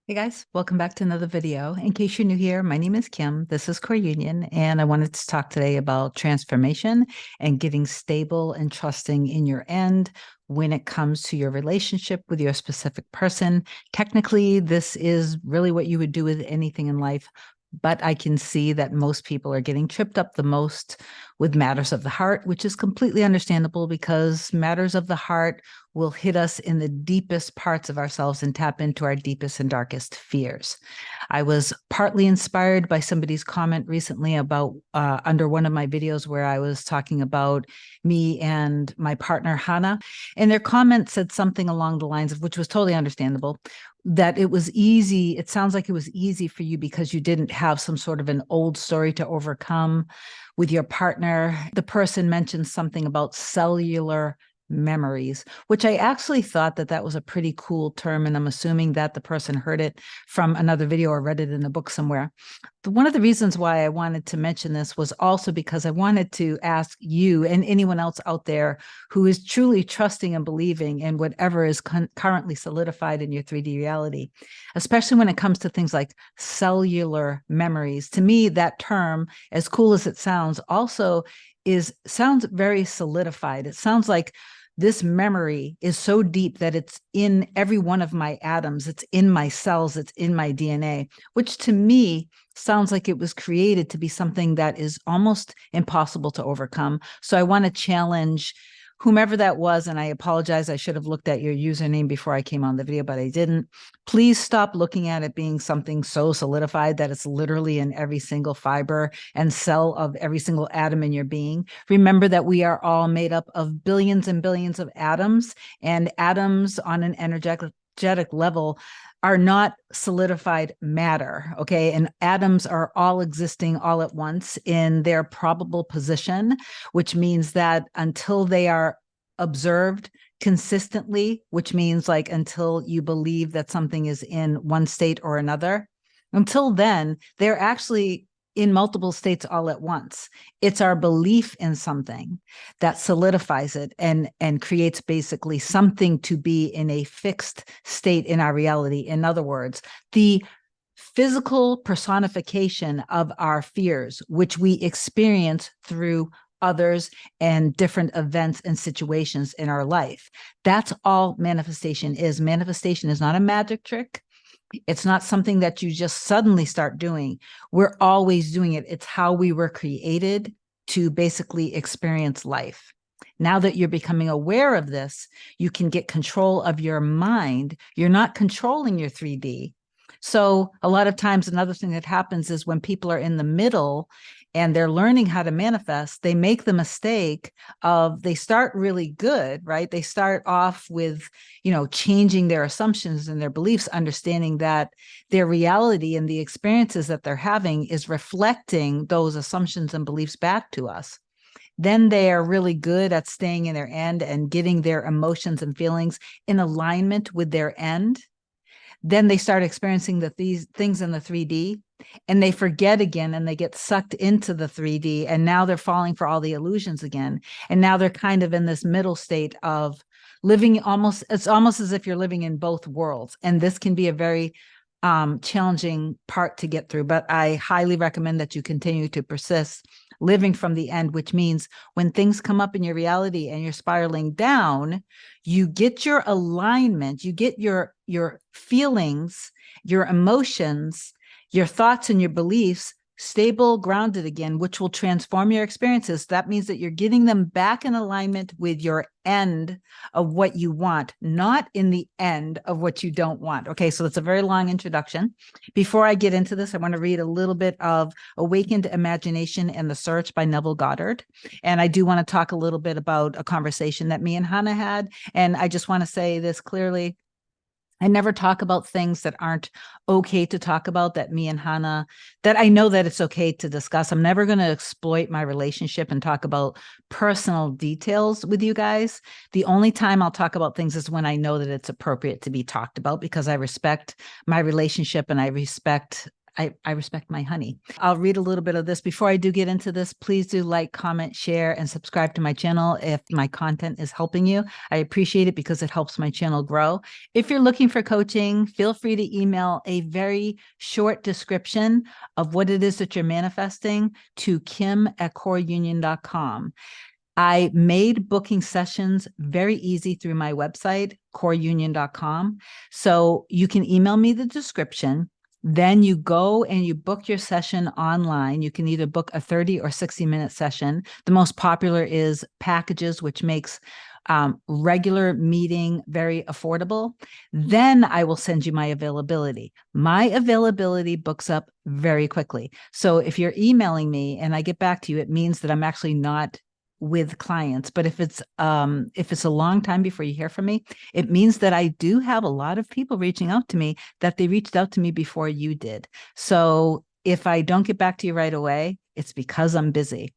Hey guys, welcome back to another video. In case you're new here, my name is Kim. This is Core Union, and I wanted to talk today about transformation and getting stable and trusting in your end when it comes to your relationship with your specific person. Technically, this is really what you would do with anything in life, but I can see that most people are getting tripped up the most with matters of the heart, which is completely understandable because matters of the heart will hit us in the deepest parts of ourselves and tap into our deepest and darkest fears. I was partly inspired by somebody's comment recently about under one of my videos where I was talking about me and my partner, Hannah. And their comment said something along the lines of, which was totally understandable, that it was easy. It sounds like it was easy for you because you didn't have some sort of an old story to overcome with your partner. The person mentioned something about cellular memories, which I actually thought that that was a pretty cool term. And I'm assuming that the person heard it from another video or read it in a book somewhere. One of the reasons why I wanted to mention this was also because I wanted to ask you and anyone else out there who is truly trusting and believing in whatever is currently solidified in your 3D reality, especially when it comes to things like cellular memories. To me, that term, as cool as it sounds, also sounds very solidified. It sounds like this memory is so deep that it's in every one of my atoms, it's in my cells, it's in my DNA, which to me sounds like it was created to be something that is almost impossible to overcome. So I want to challenge whomever that was, and I apologize, I should have looked at your username before I came on the video, but I didn't. Please stop looking at it being something so solidified that it's literally in every single fiber and cell of every single atom in your being. Remember that we are all made up of billions and billions of atoms, and atoms on an energetic level are not solidified matter, okay? And atoms are all existing all at once in their probable position, which means that until they are observed consistently, which means like until you believe that something is in one state or another, until then, they're actually in multiple states all at once. It's our belief in something that solidifies it and creates basically something to be in a fixed state in our reality. In other words, the physical personification of our fears, which we experience through others and different events and situations in our life. That's all manifestation is. Manifestation is not a magic trick. It's not something that you just suddenly start doing. We're always doing it. It's how we were created to basically experience life. Now that you're becoming aware of this, you can get control of your mind. You're not controlling your 3D. So a lot of times, another thing that happens is when people are in the middle and they're learning how to manifest, they make the mistake of, they start really good, right? They start off with, changing their assumptions and their beliefs, understanding that their reality and the experiences that they're having is reflecting those assumptions and beliefs back to us. Then they are really good at staying in their end and getting their emotions and feelings in alignment with their end. Then they start experiencing these things in the 3D and they forget again and they get sucked into the 3D. And now they're falling for all the illusions again. And now they're kind of in this middle state of living it's almost as if you're living in both worlds. And this can be a very challenging part to get through, but I highly recommend that you continue to persist living from the end, which means when things come up in your reality and you're spiraling down, you get your alignment, you get your feelings, your emotions, your thoughts and your beliefs stable, grounded again, which will transform your experiences. That means that you're getting them back in alignment with your end of what you want, not in the end of what you don't want. Okay, so that's a very long introduction. Before I get into this, I want to read a little bit of Awakened Imagination and the Search by Neville Goddard. And I do want to talk a little bit about a conversation that me and Hannah had. And I just want to say this clearly. I never talk about things that aren't okay to talk about, that me and Hannah, that I know that it's okay to discuss. I'm never going to exploit my relationship and talk about personal details with you guys. The only time I'll talk about things is when I know that it's appropriate to be talked about, because I respect my relationship and I respect I respect my honey. I'll read a little bit of this. Before I do get into this, please do like, comment, share, and subscribe to my channel if my content is helping you. I appreciate it because it helps my channel grow. If you're looking for coaching, feel free to email a very short description of what it is that you're manifesting to kim@coreunion.com. I made booking sessions very easy through my website, coreunion.com. So you can email me the description. Then you go and you book your session online. You can either book a 30 or 60-minute session. The most popular is packages, which makes regular meeting very affordable. Then I will send you my availability. My availability books up very quickly. So if you're emailing me and I get back to you, it means that I'm actually not with clients. But if it's a long time before you hear from me, it means that I do have a lot of people reaching out to me that they reached out to me before you did. So if I don't get back to you right away, it's because I'm busy.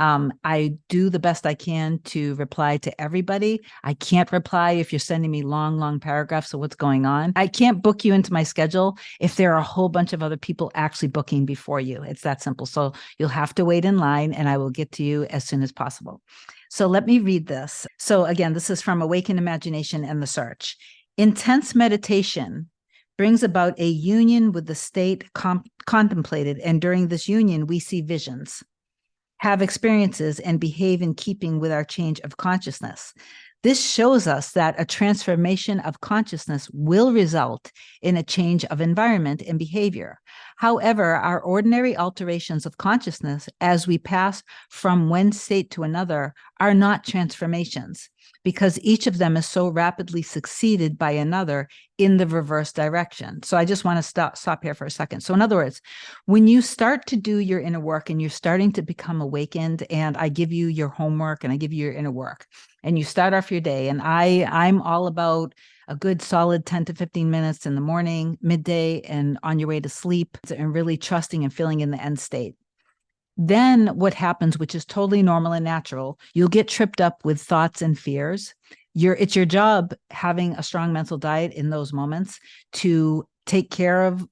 I do the best I can to reply to everybody. I can't reply if you're sending me long paragraphs of what's going on. I can't book you into my schedule if there are a whole bunch of other people actually booking before you. It's that simple. So you'll have to wait in line and I will get to you as soon as possible. So let me read this. So again, this is from Awakened Imagination and the Search. Intense meditation brings about a union with the state contemplated, and during this union, we see visions, have experiences, and behave in keeping with our change of consciousness. This shows us that a transformation of consciousness will result in a change of environment and behavior. However, our ordinary alterations of consciousness as we pass from one state to another are not transformations, because each of them is so rapidly succeeded by another in the reverse direction. So I just want to stop here for a second. So in other words, when you start to do your inner work and you're starting to become awakened, and I give you your homework and I give you your inner work, and you start off your day, and I'm all about a good solid 10 to 15 minutes in the morning, midday, and on your way to sleep, and really trusting and feeling in the end state. Then what happens, which is totally normal and natural, you'll get tripped up with thoughts and fears. It's your job, having a strong mental diet in those moments, to take care of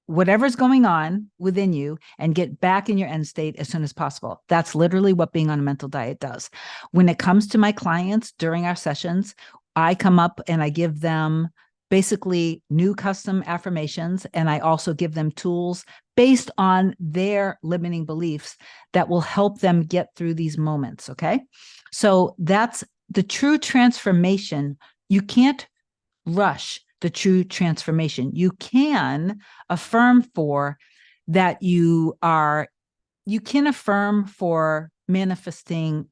whatever's going on within you and get back in your end state as soon as possible. That's literally what being on a mental diet does. When it comes to my clients during our sessions, I come up and I give them basically new custom affirmations, and I also give them tools based on their limiting beliefs that will help them get through these moments, okay? So that's the true transformation. You can't rush the true transformation. You can affirm for that you can affirm for manifesting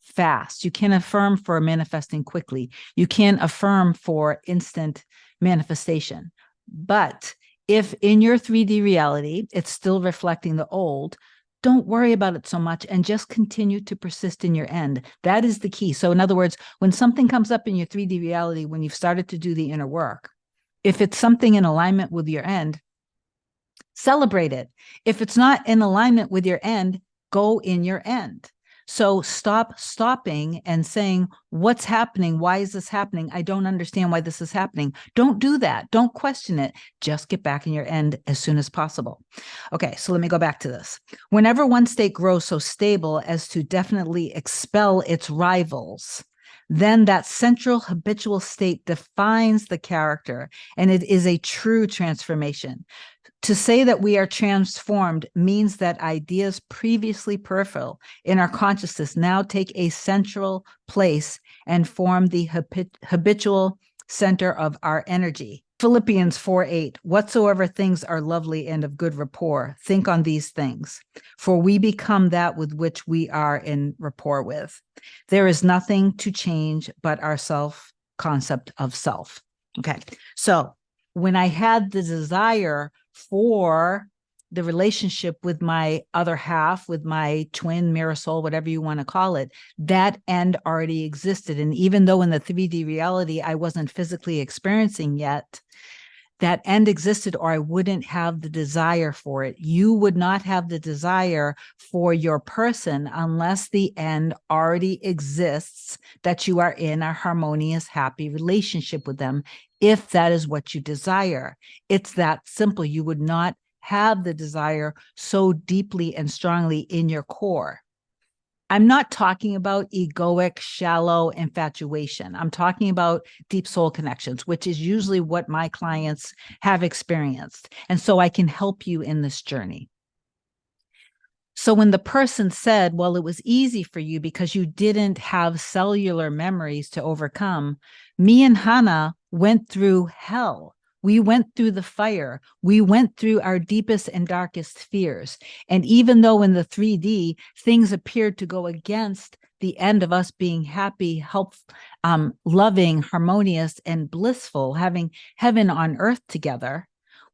fast. You can affirm for manifesting quickly. You can affirm for instant manifestation. But if in your 3D reality, it's still reflecting the old, don't worry about it so much and just continue to persist in your end. That is the key. So in other words, when something comes up in your 3D reality, when you've started to do the inner work, if it's something in alignment with your end, celebrate it. If it's not in alignment with your end, go in your end. So stop stopping and saying, what's happening? Why is this happening? I don't understand why this is happening. Don't do that. Don't question it. Just get back in your end as soon as possible. Okay, so let me go back to this. Whenever one state grows so stable as to definitely expel its rivals, then that central habitual state defines the character, and it is a true transformation. To say that we are transformed means that ideas previously peripheral in our consciousness now take a central place and form the habitual center of our energy. Philippians 4:8, whatsoever things are lovely and of good rapport, think on these things, for we become that with which we are in rapport with. There is nothing to change but our concept of self. Okay, so when I had the desire for the relationship with my other half, with my twin, mirror soul, whatever you want to call it, that end already existed. And even though in the 3D reality I wasn't physically experiencing yet, that end existed, or I wouldn't have the desire for it. You would not have the desire for your person unless the end already exists, that you are in a harmonious, happy relationship with them, if that is what you desire. It's that simple. You would not have the desire so deeply and strongly in your core. I'm not talking about egoic, shallow infatuation. I'm talking about deep soul connections, which is usually what my clients have experienced. And so I can help you in this journey. So when the person said, well, it was easy for you because you didn't have cellular memories to overcome, me and Hannah went through hell. We went through the fire. We went through our deepest and darkest fears. And even though in the 3D, things appeared to go against the end of us being happy, helpful, loving, harmonious, and blissful, having heaven on earth together,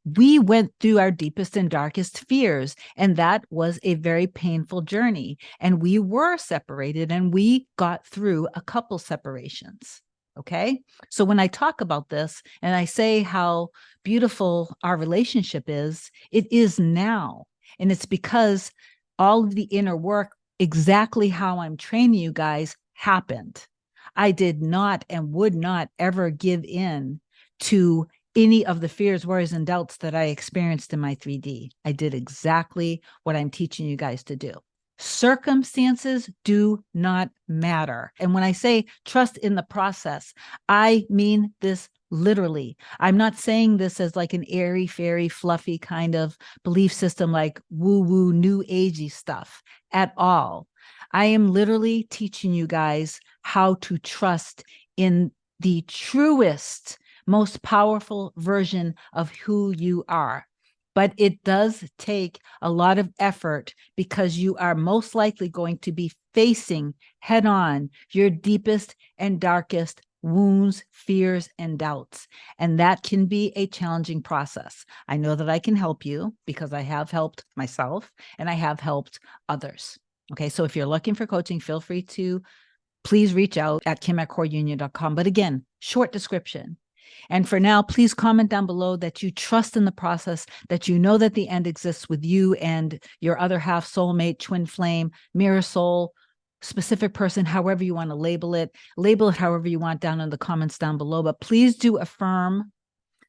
we went through our deepest and darkest fears, and that was a very painful journey. And we were separated, and we got through a couple separations. Okay. So when I talk about this and I say how beautiful our relationship is, it is now. And it's because all of the inner work, exactly how I'm training you guys, happened. I did not and would not ever give in to any of the fears, worries, and doubts that I experienced in my 3D. I did exactly what I'm teaching you guys to do. Circumstances do not matter. And when I say trust in the process, I mean this literally. I'm not saying this as like an airy, fairy, fluffy kind of belief system, like woo-woo, new agey stuff at all. I am literally teaching you guys how to trust in the truest, most powerful version of who you are. But it does take a lot of effort because you are most likely going to be facing head on your deepest and darkest wounds, fears, and doubts. And that can be a challenging process. I know that I can help you because I have helped myself and I have helped others. Okay, so if you're looking for coaching, feel free to please reach out at kim@coreunion.com. But again, short description. And for now, please comment down below that you trust in the process, that you know that the end exists with you and your other half, soulmate, twin flame, mirror soul, specific person, however you want to label it however you want down in the comments down below. But please do affirm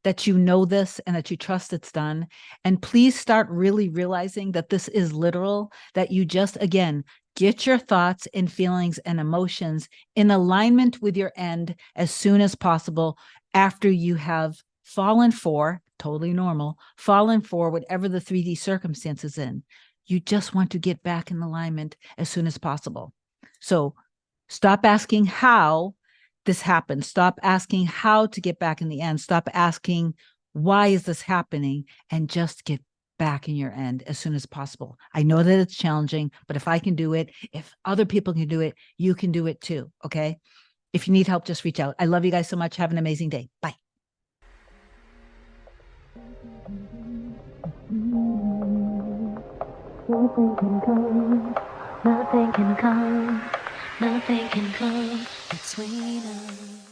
that you know this and that you trust it's done. And please start really realizing that this is literal, that you just, again, get your thoughts and feelings and emotions in alignment with your end as soon as possible after you have fallen for, totally normal, fallen for whatever the 3D circumstances in. You just want to get back in alignment as soon as possible. So stop asking how this happened. Stop asking how to get back in the end. Stop asking, why is this happening? And just get back in your end as soon as possible. I know that it's challenging, but if I can do it, if other people can do it, you can do it too. Okay. If you need help, just reach out. I love you guys so much. Have an amazing day. Bye. Nothing can come, nothing can come, nothing can come between us.